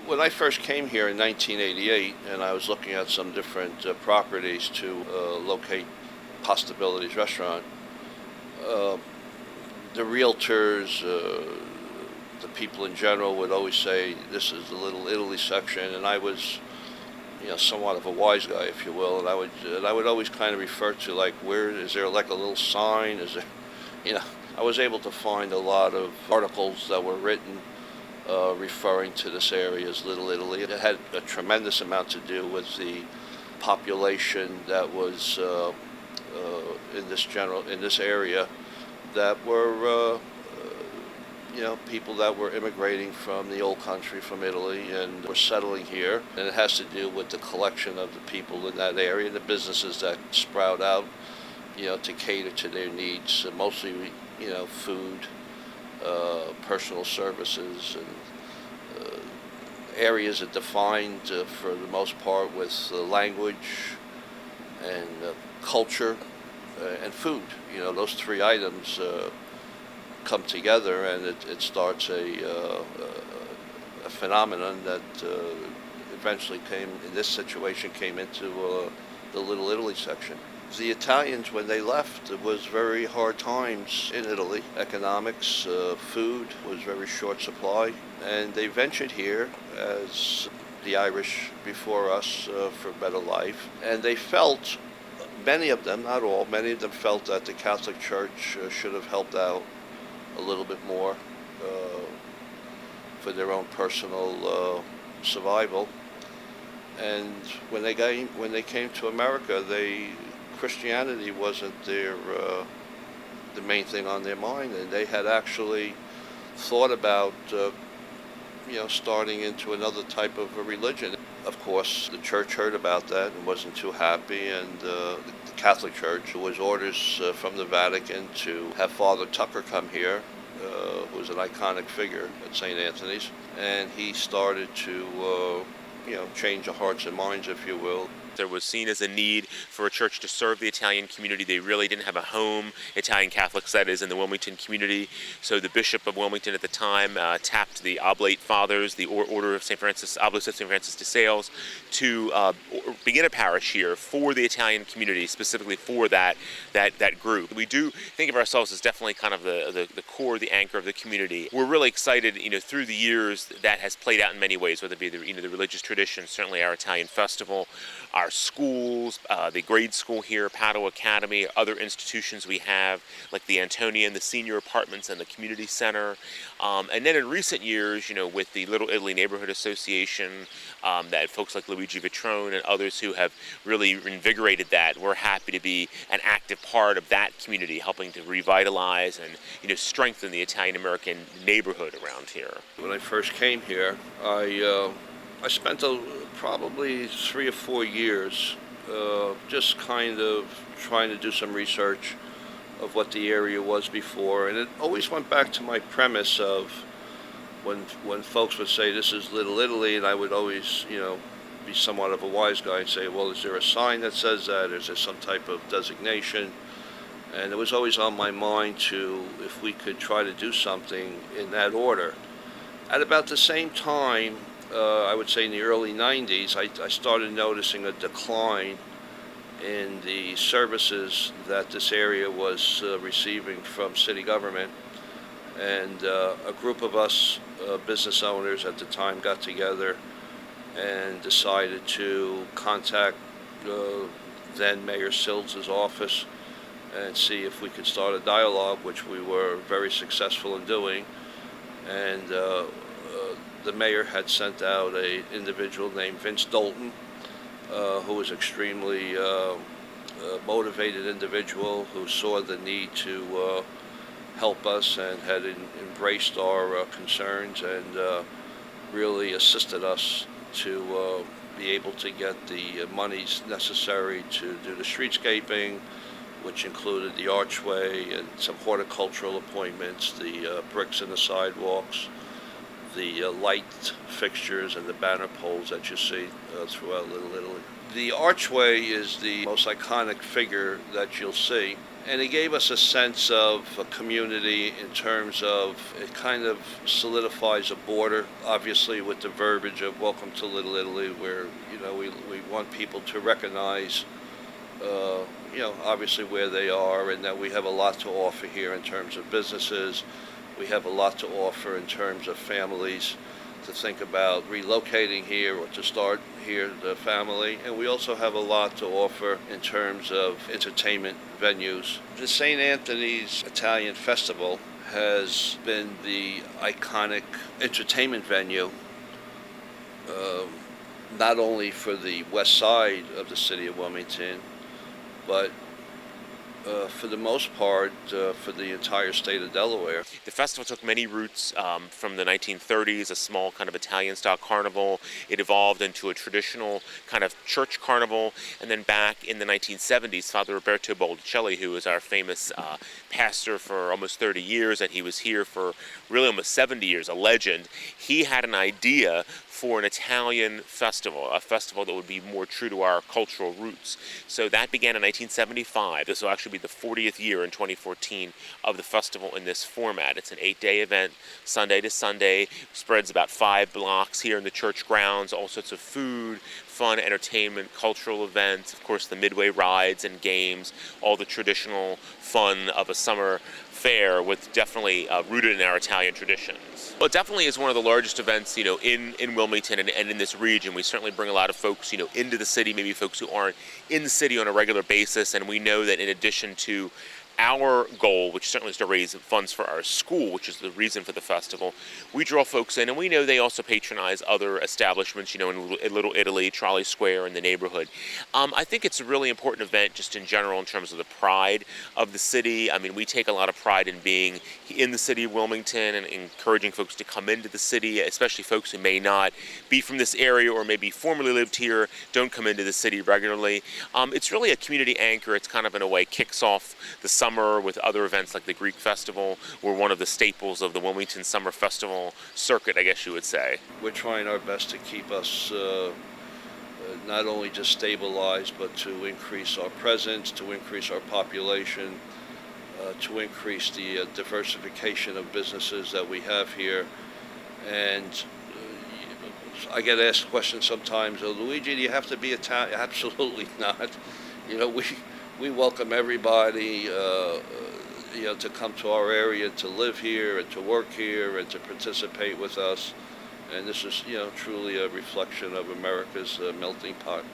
When I first came here in 1988, and I was looking at some different properties to locate Possibilities Restaurant, uh, the realtors, the people in general would always say this is the Little Italy section, and I was, somewhat of a wise guy, if you will, and I would always kind of refer to like, where is there like a little sign? Is there, you know, I was able to find a lot of articles that were written referring to this area as Little Italy. It had a tremendous amount to do with the population that was in this area that were people that were immigrating from the old country, from Italy, and were settling here. And it has to do with the collection of the people in that area, the businesses that sprout out, to cater to their needs, mostly, food, personal services, and areas that defined, for the most part, with language and culture and food. Those three items come together, and it starts a phenomenon that eventually in this situation, came into the Little Italy section. The Italians, when they left, it was very hard times in Italy. Economics, food was very short supply, and they ventured here as the Irish before us for better life. And they felt, many of them, not all, many of them felt that the Catholic Church should have helped out a little bit more for their own personal survival. And when they came to America, Christianity wasn't the main thing on their mind, and they had actually thought about starting into another type of a religion. Of course, the church heard about that and wasn't too happy, and the Catholic Church, there was orders from the Vatican to have Father Tucker come here, who was an iconic figure at St. Anthony's, and he started to change the hearts and minds, if you will. There was seen as a need for a church to serve the Italian community. They really didn't have a home, Italian Catholics that is, in the Wilmington community. So the Bishop of Wilmington at the time tapped the Oblate Fathers, the Order of St. Francis, Oblates of St. Francis de Sales, to begin a parish here for the Italian community, specifically for that group. We do think of ourselves as definitely kind of the core, the anchor of the community. We're really excited, through the years that has played out in many ways, whether it be the religious tradition, certainly our Italian festival, our schools, the grade school here, Padua Academy, other institutions we have, like the Antonian, the senior apartments, and the community center. And then in recent years, with the Little Italy Neighborhood Association, that folks like Luigi Vitrone and others who have really invigorated that, we're happy to be an active part of that community, helping to revitalize and strengthen the Italian-American neighborhood around here. When I first came here, I spent probably 3 or 4 years just kind of trying to do some research of what the area was before. And it always went back to my premise of when folks would say this is Little Italy, and I would always, be somewhat of a wise guy and say, well, is there a sign that says that? Is there some type of designation? And it was always on my mind if we could try to do something in that order. At about the same time, I would say in the early 90s, I started noticing a decline in the services that this area was receiving from city government. And a group of us business owners at the time got together and decided to contact then Mayor Sills' office and see if we could start a dialogue, which we were very successful in doing. And the mayor had sent out an individual named Vince Dolton, who was extremely motivated individual who saw the need to help us and had embraced our concerns and really assisted us to be able to get the monies necessary to do the streetscaping, which included the archway and some horticultural appointments, the bricks in the sidewalks, the light fixtures and the banner poles that you see throughout Little Italy. The archway is the most iconic figure that you'll see, And it gave us a sense of a community in terms of it kind of solidifies a border, obviously with the verbiage of Welcome to Little Italy, where, we want people to recognize, obviously where they are and that we have a lot to offer here in terms of businesses. We have a lot to offer in terms of families to think about relocating here or to start here the family. And we also have a lot to offer in terms of entertainment venues. The St. Anthony's Italian Festival has been the iconic entertainment venue, not only for the west side of the city of Wilmington, but for the most part, for the entire state of Delaware. The festival took many routes from the 1930s, a small kind of Italian-style carnival. It evolved into a traditional kind of church carnival, and then back in the 1970s, Father Roberto Baldicelli, who was our famous pastor for almost 30 years, and he was here for really almost 70 years, a legend, he had an idea for an Italian festival, a festival that would be more true to our cultural roots. So that began in 1975. This will actually be the 40th year in 2014 of the festival in this format. It's an 8-day event, Sunday to Sunday, spreads about 5 blocks here in the church grounds, all sorts of food, fun, entertainment, cultural events, of course the midway rides and games, all the traditional fun of a summer fair with definitely rooted in our Italian traditions. Well, it definitely is one of the largest events, in Wilmington and in this region. We certainly bring a lot of folks, into the city, maybe folks who aren't in the city on a regular basis. And we know that in addition to our goal, which certainly is to raise funds for our school, which is the reason for the festival, we draw folks in, and we know they also patronize other establishments, in Little Italy, Trolley Square, in the neighborhood. I think it's a really important event just in general in terms of the pride of the city. I mean, we take a lot of pride in being in the city of Wilmington and encouraging folks to come into the city, especially folks who may not be from this area or maybe formerly lived here, don't come into the city regularly. It's really a community anchor. It's kind of, in a way, kicks off the summer with other events like the Greek Festival. We're one of the staples of the Wilmington Summer Festival circuit, I guess you would say. We're trying our best to keep us not only just stabilized, but to increase our presence, to increase our population, to increase the diversification of businesses that we have here. And I get asked questions sometimes, Luigi, do you have to be Italian? Absolutely not. We welcome everybody, to come to our area, to live here and to work here and to participate with us. And this is, truly a reflection of America's melting pot.